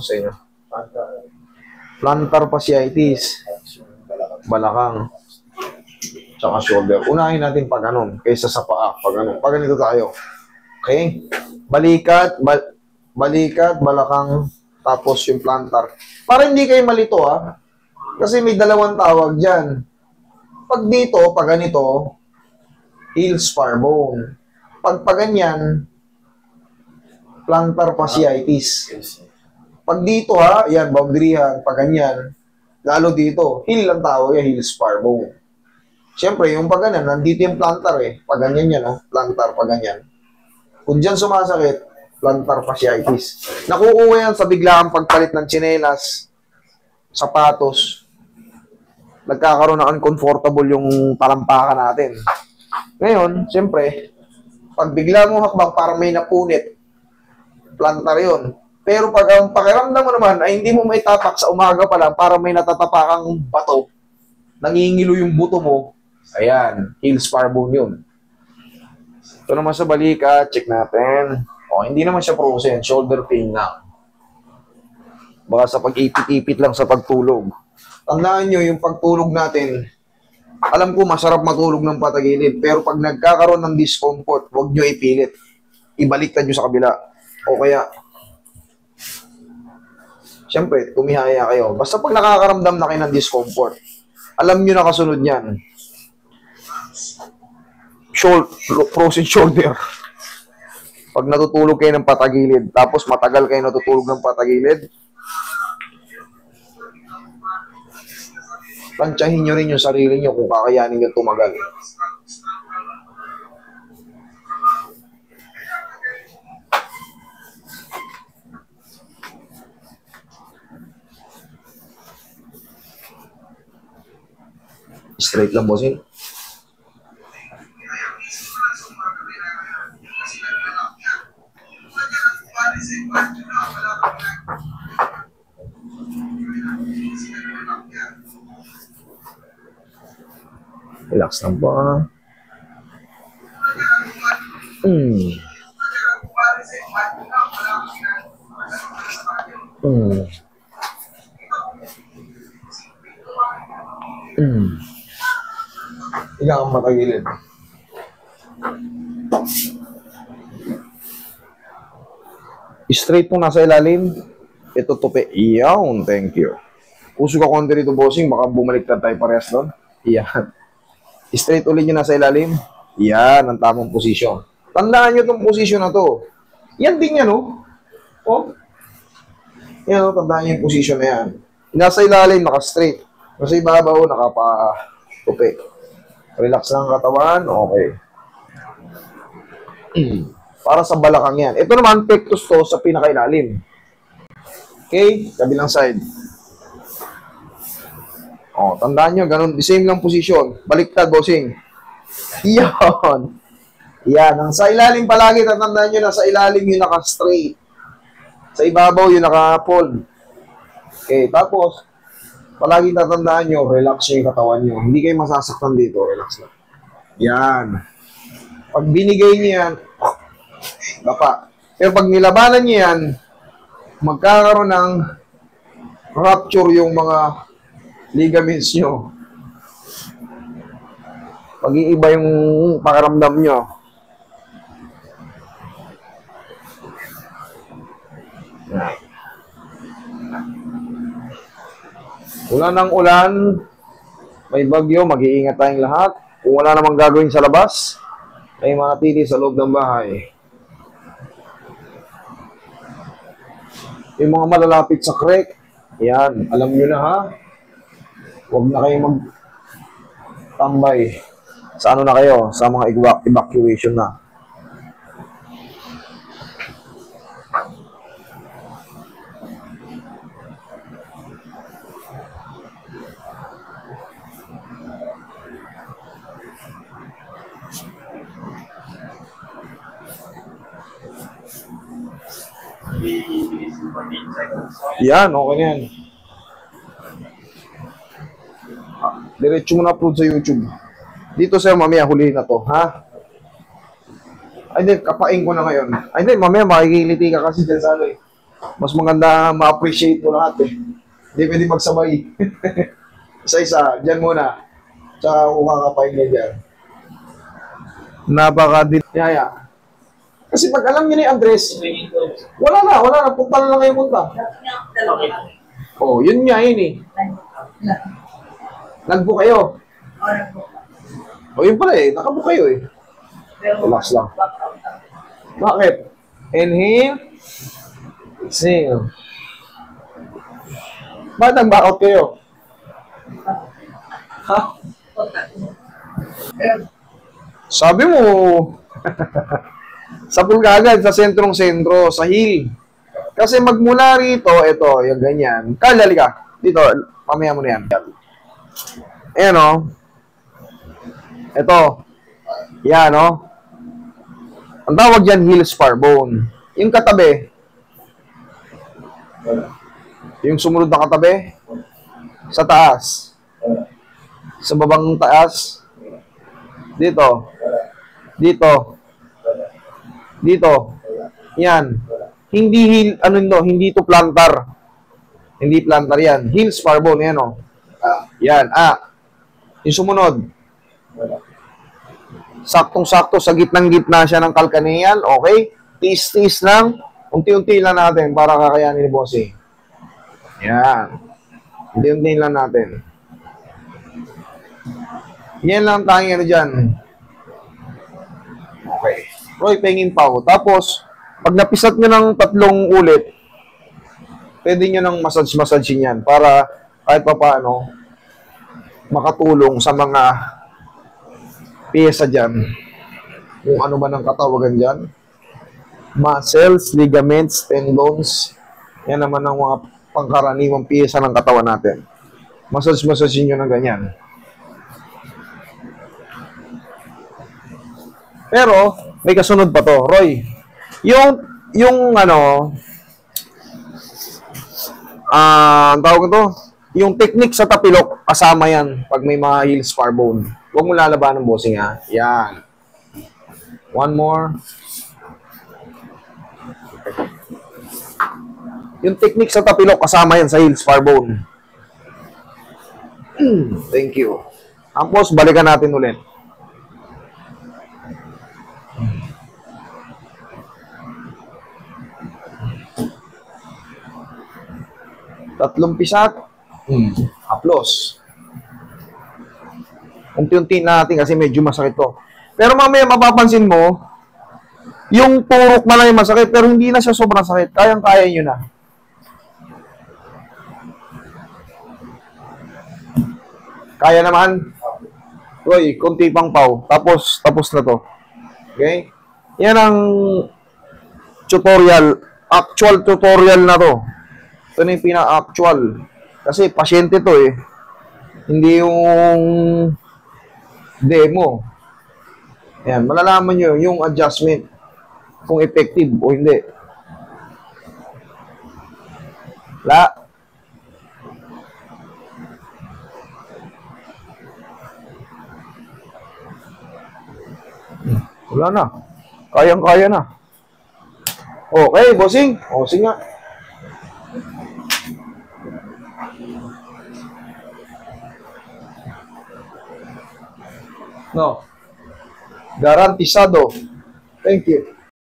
sa inyo. Plantar fasciitis, balakang, tsaka shoulder. Unahin natin pag ganun, kaysa sa paa, pag ganun. Pag ganito tayo. Okay? Balikat, balakang, tapos yung plantar. Para hindi kayo malito, ha? Kasi may dalawang tawag dyan. Pag dito, pag ganito, heel spar bone. Pag ganyan, plantar fasciitis. Pag dito, ha, yan, boundary yan, pag ganyan, lalo dito, heel ang tawag yan, heel spar bone. Siyempre, yung pag ganyan, nandito yung plantar eh. Pag ganyan yan, oh, plantar, pag ganyan. Kung dyan sumasakit, plantar fasciitis. Nakukuha yan sa biglaang pagpalit ng tsinelas, sapatos. Nagkakaroon ng uncomfortable yung talampakan natin. Ngayon, siyempre, pag bigla mo hakbang parang may napunit, plantar yun. Pero pag ang pakiramdam mo naman ay hindi mo may tapak sa umaga pa lang, parang may natatapakang bato, nangingilo yung buto mo, ayan, heel spar bone yun. Ito naman sa balikat, check natin. O, hindi naman siya frozen, shoulder pain lang. Baka sa pag-ipit-ipit lang sa pagtulog. Tandaan nyo, yung pagtulog natin, alam ko masarap matulog ng patagilid, pero pag nagkakaroon ng discomfort, huwag nyo ipilit. Ibaliktad nyo sa kabila. O kaya, siyempre, tumihaya kayo. Basta pag nakakaramdam na kayo ng discomfort, alam nyo na kasunod yan. Frozen shoulder. Pag natutulog kayo ng patagilid, tapos matagal kayo natutulog ng patagilid, tansyahin nyo rin yung sarili nyo kung kakayanin nyo tumagal. Straight lang, bossing. Relax lang po. Higa kang matagilid. Straight po nasa ilalim. Ito tupi. Iyaw. Thank you. Puso ka konti rito, bossing. Baka bumaliktad tayo parehas doon. Iyan. Straight ulit nyo nasa ilalim. Yan, ang tamang posisyon. Tandaan nyo itong posisyon na to. Yan din yan, oh. Oh. Yan, oh, tandaan nyo yung posisyon na yan. Nasa ilalim, naka-straight. Nasa ibabaw, nakapa-tupi. Relax lang ang katawan. Okay. Para sa balakang yan. Ito naman, pectus to sa pinakailalim. Okay? Kabilang side. Oh, tandaan nyo, ganun, the same lang posisyon. Baliktad, bossing. Yan. Yan. Ang sa ilalim palagi, tatandaan nyo na sa ilalim yung naka-straight. Sa ibabaw yung naka-fold. Okay, tapos, palagi tatandaan nyo, relax yung katawan nyo. Hindi kayo masasaktan dito, relax lang. Yan. Pag binigay nyo yan, bapa. Pero pag nilabanan nyo yan, magkakaroon ng rupture yung mga ligaments nyo. Pag-iiba yung pakaramdam nyo. Ulan ng ulan, may bagyo, mag-iingat tayong lahat. Kung wala namang gagawin sa labas, ay manatili sa loob ng bahay. Yung mga malalapit sa creek, yan, alam nyo na ha. Huwag na kayong mag-tambay. Sa ano na kayo? Sa mga evacuation na. Yan, okay na yan. Diretso mo na upload sa YouTube. Dito sir, mamaya hulihin na to, ha? Ay, hindi, kapain ko na ngayon. Ay, hindi, mamaya makikiliti ka kasi dyan sa ano eh. Mas maganda ma-appreciate mo lahat eh. Hindi pwede magsabay. Isa-isa, dyan muna. Tsaka ukakapain niya dyan. Yaya. Kasi pag alam niyo ni Andres, wala na, punta na lang kayo punta. Oh, yun nga yun eh. Nag-book kayo. Oh, yun pala eh, nakabook kayo eh. Relax lang. Bakit? Inhale. Exhale. Bakit nag-back out kayo? Ha? Sabi mo, sa pulgagan, sa sentrong-sentro, sa hill. Kasi magmula rito, ito, yung ganyan. Kalali ka. Dito, mamaya mo na yan. Ayan o. Ito. Yan o. Ang tawag dyan, heel spar bone. Yung katabi. Yung sumunod na katabi. Sa taas. Sa babang taas. Dito. Dito. Dito. Yan. Hindi heel, ano no, hindi to plantar. Hindi plantar yan. Heel spar bone, yan o. Yan, yung sumunod. Saktong-sakto, sa gitnang-gitna siya ng calcaneal, okay? Tiis-tiis lang. Unti-unti lang natin para kakayanin ni Bossy. Yan. Unti-unti lang natin. Yan lang tanging ano dyan. Okay. Roy, pengin pa ako. Tapos, pag napisat nyo ng 3 ulit, pwede nyo nang massage yan para kahit pa paano makatulong sa mga piyesa dyan. Kung ano ba ng katawagan dyan. Muscles, ligaments, tendons. Yan naman ang mga pangkaraniwang piyesa ng katawan natin. Massage nyo ng ganyan. Pero, may kasunod pa to. Roy, yung ano, tawag ito, yung technique sa tapilok, kasama yan pag may mga heel spar bone. Huwag mo lalaban ng bossing ha. Yan. One more. Yung technique sa tapilok, kasama yan sa heel spar bone. Thank you. Tapos, balikan natin ulit. Tatlong pisat. Haplos. Unti-unti natin kasi medyo masakit to. Pero mamaya mapapansin mo, yung turok na lang yung masakit, pero hindi na siya sobrang sakit. Kayang-kaya nyo na. Kaya naman. Roy, konti pang paw. Tapos na to. Okay? Yan ang tutorial. Actual tutorial na to. Ito na yung pina-actual. Kasi pasyente to eh. Hindi yung demo. Ayan, malalaman nyo yung adjustment. Kung effective o hindi. Wala na. Kayang-kaya na. Okay, bossing. Bossing nga. No. Garantisado. Thank you.